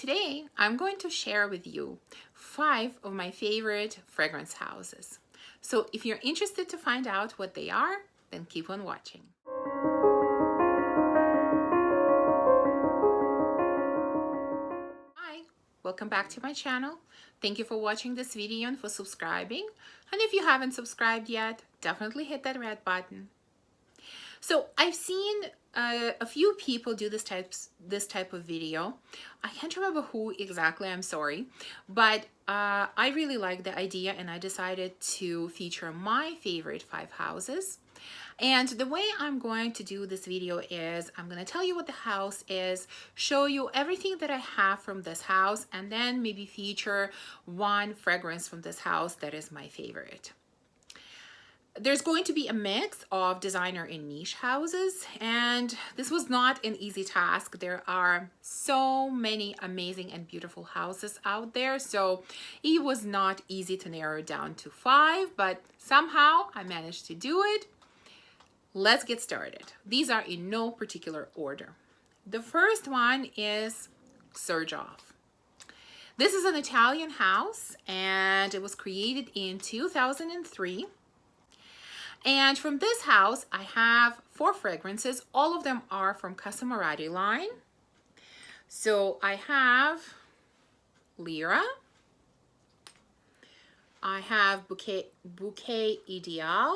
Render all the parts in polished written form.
today I'm going to share with you 5 of my favorite fragrance houses. So if you're interested to find out what they are, then keep on watching. Hi, welcome back to my channel. Thank you for watching this video and for subscribing. And if you haven't subscribed yet, definitely hit that red button. So I've seen a few people do this type of video. I can't remember who exactly, I'm sorry, but I really like the idea and I decided to feature my favorite 5 houses. And the way I'm going to do this video is I'm going to tell you what the house is, show you everything that I have from this house, and then maybe feature one fragrance from this house that is my favorite. There's going to be a mix of designer and niche houses, and this was not an easy task. There are so many amazing and beautiful houses out there, so it was not easy to narrow it down to 5, but somehow I managed to do it. Let's get started. These are in no particular order. The first one is Surge Off. This is an Italian house and it was created in 2003. And from this house, I have 4 fragrances. All of them are from Casamarati line. So I have Lyra. I have Bouquet Ideal.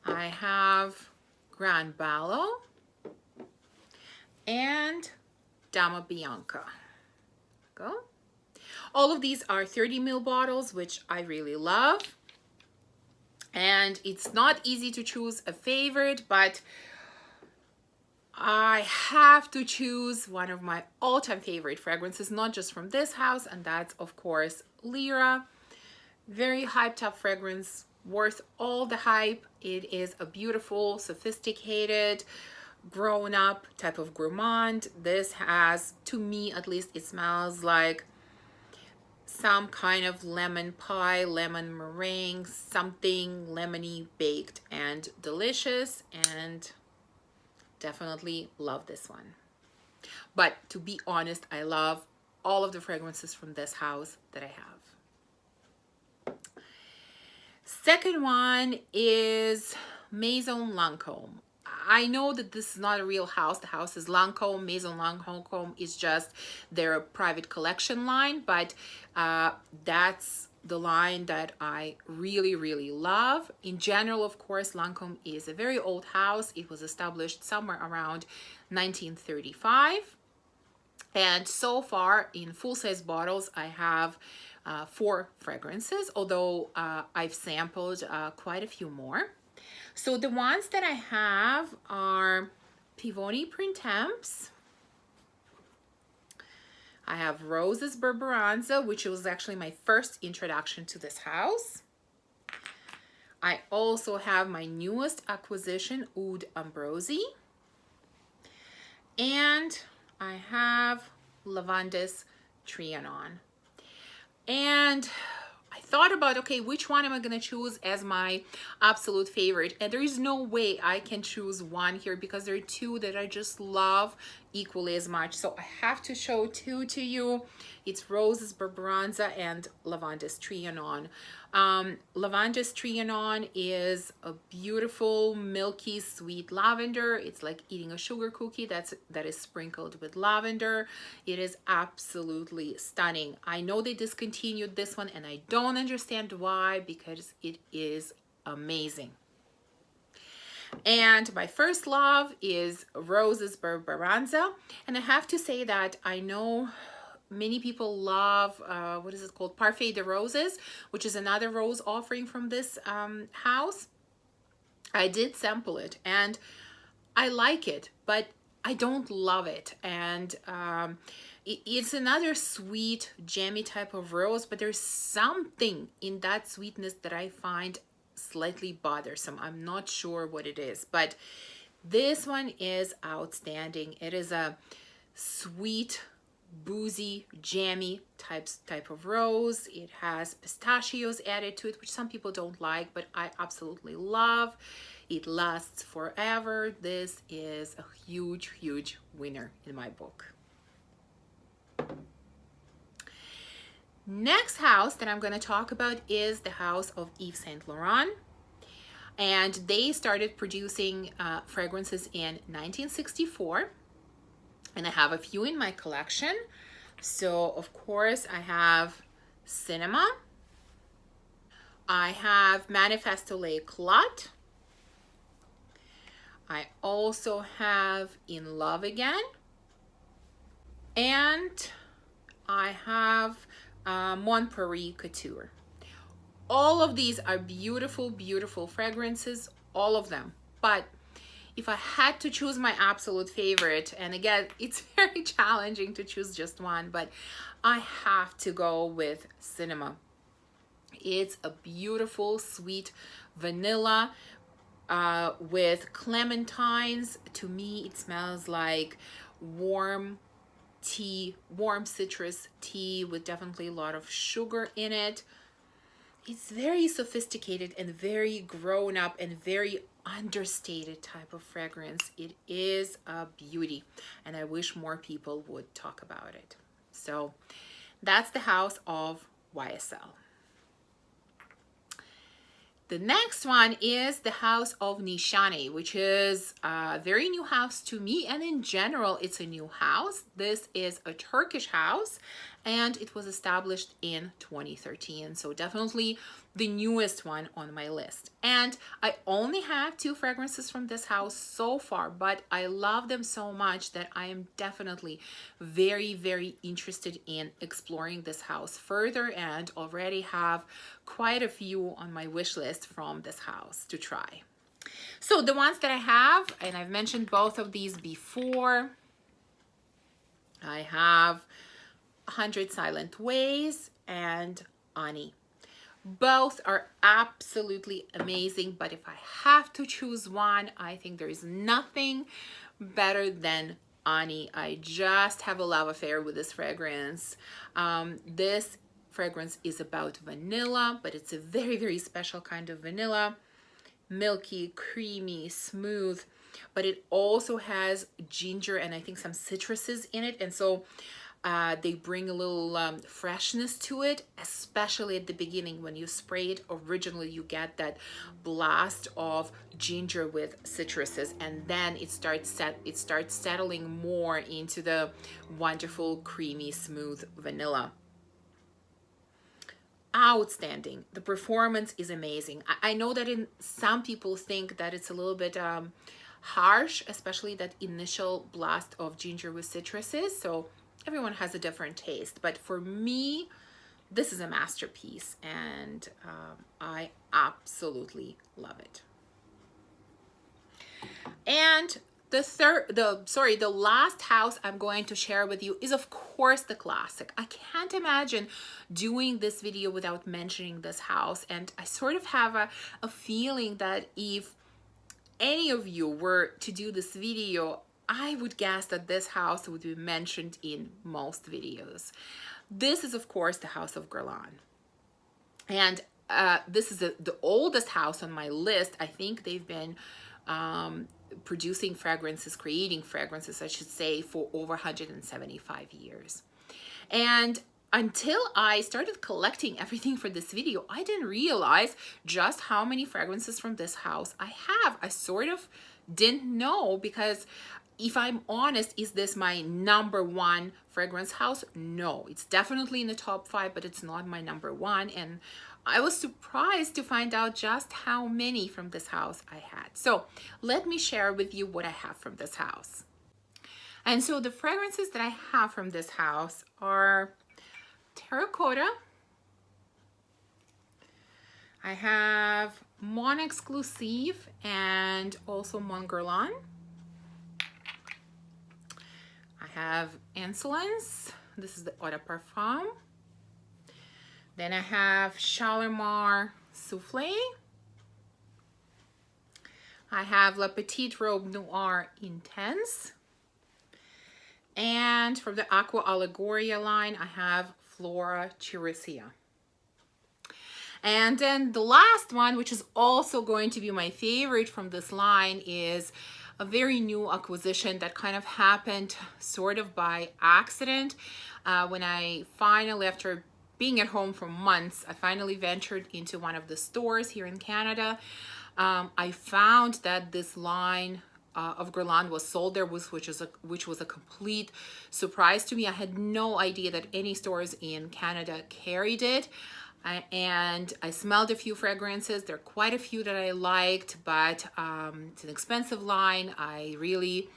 I have Gran Ballo. And Dama Bianca. Go. All of these are 30 ml bottles, which I really love. And it's not easy to choose a favorite, but I have to choose one of my all-time favorite fragrances, not just from this house, and that's of course Lyra. Very hyped up fragrance, worth all the hype. It is a beautiful, sophisticated, grown-up type of gourmand. This has, to me at least, it smells like some kind of lemon pie, lemon meringue, something lemony, baked and delicious, and definitely love this one. But to be honest, I love all of the fragrances from this house that I have. Second one is Maison Lancôme. I know that this is not a real house. The house is Lancôme. Maison Lancôme is just their private collection line, but that's the line that I really love. In general, of course, Lancôme is a very old house. It was established somewhere around 1935. And so far in full-size bottles, I have 4 fragrances, although I've sampled quite a few more. So the ones that I have are Pivot Printemps. I have Roses Berberanza, which was actually my first introduction to this house. I also have my newest acquisition, Oud Ambrosi. And I have Lavandis Trianon. And I thought about, okay, which one am I going to choose as my absolute favorite? And there is no way I can choose one here because there are 2 that I just love equally as much. So I have to show 2 to you. It's Roses Berberanza and Lavandis Trianon. Lavandis Trianon is a beautiful, milky, sweet lavender. It's like eating a sugar cookie that is sprinkled with lavender. It is absolutely stunning. I know they discontinued this one and I don't understand why, because it is amazing. And my first love is Roses Berberanza. And I have to say that I know many people love, what is it called? Parfait de Roses, which is another rose offering from this house. I did sample it and I like it, but I don't love it. And it's another sweet, jammy type of rose, but there's something in that sweetness that I find slightly bothersome. I'm not sure what it is, but this one is outstanding. It is a sweet, boozy, jammy type of rose. It has pistachios added to it, which some people don't like, but I absolutely love. It lasts forever. This is a huge winner in my book. Next house that I'm going to talk about is the house of Yves Saint Laurent. And they started producing fragrances in 1964. And I have a few in my collection. So, of course, I have Cinema. I have Manifesto Le Clot. I also have In Love Again. And I have Mon Paris Couture. All of these are beautiful, beautiful fragrances, all of them. But if I had to choose my absolute favorite, and again, it's very challenging to choose just one, but I have to go with Cinema. It's a beautiful, sweet vanilla with clementines. To me, it smells like warm tea, warm citrus tea with definitely a lot of sugar in it. It's very sophisticated and very grown up and very understated type of fragrance. It is a beauty, and I wish more people would talk about it. So that's the house of YSL. The next one is the house of Nishane, which is a very new house to me, and in general, it's a new house. This is a Turkish house, and it was established in 2013. So definitely the newest one on my list. And I only have 2 fragrances from this house so far, but I love them so much that I am definitely very, very interested in exploring this house further, and already have quite a few on my wish list from this house to try. So the ones that I have, and I've mentioned both of these before, I have 100 Silent Ways and Ani. Both are absolutely amazing, but if I have to choose one, I think there is nothing better than Ani. I just have a love affair with this fragrance. This fragrance is about vanilla, but it's a very, very special kind of vanilla. Milky, creamy, smooth, but it also has ginger and I think some citruses in it. And so they bring a little freshness to it, especially at the beginning when you spray it. Originally, you get that blast of ginger with citruses, and then it starts settling more into the wonderful, creamy, smooth vanilla. Outstanding. The performance is amazing. I know that some people think that it's a little bit harsh, especially that initial blast of ginger with citruses. So everyone has a different taste, but for me, this is a masterpiece, and I absolutely love it. And the last house I'm going to share with you is, of course, the classic. I can't imagine doing this video without mentioning this house, and I sort of have a feeling that if any of you were to do this video, I would guess that this house would be mentioned in most videos. This is, of course, the house of Guerlain. And this is the oldest house on my list. I think they've been producing fragrances, creating fragrances, I should say, for over 175 years. And until I started collecting everything for this video, I didn't realize just how many fragrances from this house I have. I sort of didn't know, because if I'm honest, is this my number 1 fragrance house? No, it's definitely in the top 5, but it's not my number 1. And I was surprised to find out just how many from this house I had. So let me share with you what I have from this house. And so the fragrances that I have from this house are Terracotta. I have Mon Exclusive and also Mon Guerlain. I have Insolence. This is the Eau de Parfum. Then I have Shalimar Soufflé. I have La Petite Robe Noire Intense. And from the Aqua Allegoria line, I have Flora Chiricea. And then the last one, which is also going to be my favorite from this line, is a very new acquisition that kind of happened sort of by accident when I finally, after being at home for months, I finally ventured into one of the stores here in Canada. I found that this line of Guerlain was sold there, which was a complete surprise to me. I had no idea that any stores in Canada carried it. And I smelled a few fragrances. There are quite a few that I liked, but it's an expensive line. I really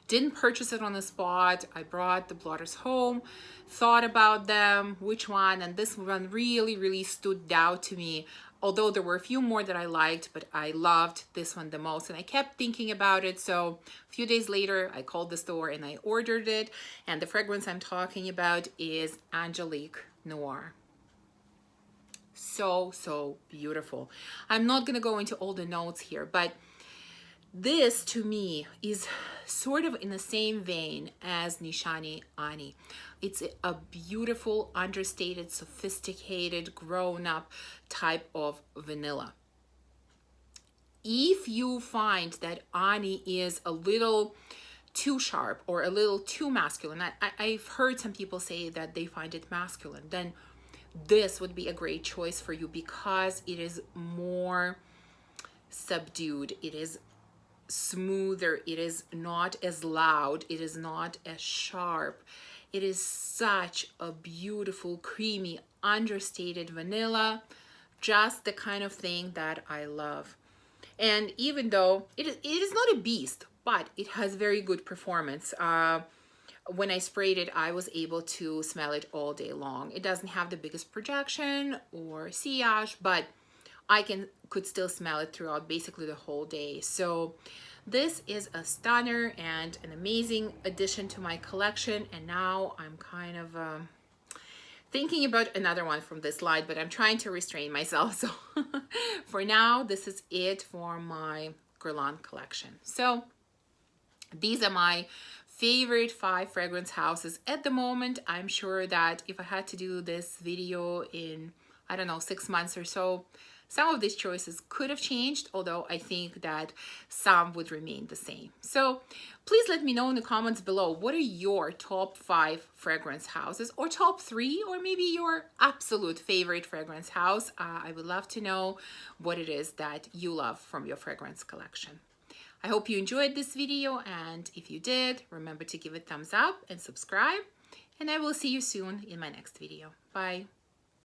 didn't purchase it on the spot. I brought the blotters home, thought about them, which one, and this one really stood out to me. Although there were a few more that I liked, but I loved this one the most, and I kept thinking about it. So a few days later, I called the store and I ordered it. And the fragrance I'm talking about is Angelique Noir. So beautiful. I'm not gonna go into all the notes here, but this to me is sort of in the same vein as Nishani Ani. It's a beautiful, understated, sophisticated, grown-up type of vanilla. If you find that Ani is a little too sharp or a little too masculine, I've heard some people say that they find it masculine, then this would be a great choice for you because it is more subdued, it is smoother, it is not as loud, it is not as sharp. It is such a beautiful, creamy, understated vanilla, just the kind of thing that I love. And even though it is not a beast, but it has very good performance. When I sprayed it, I was able to smell it all day long. It doesn't have the biggest projection or sillage, but I could still smell it throughout basically the whole day. So this is a stunner and an amazing addition to my collection. And now I'm kind of thinking about another one from this line, but I'm trying to restrain myself. So for now, this is it for my Guerlain collection. So these are my favorite 5 fragrance houses at the moment. I'm sure that if I had to do this video in, I don't know, 6 months or so, some of these choices could have changed, although I think that some would remain the same. So please let me know in the comments below, what are your top 5 fragrance houses, or top 3, or maybe your absolute favorite fragrance house. I would love to know what it is that you love from your fragrance collection. I hope you enjoyed this video, and if you did, remember to give it a thumbs up and subscribe, and I will see you soon in my next video. Bye.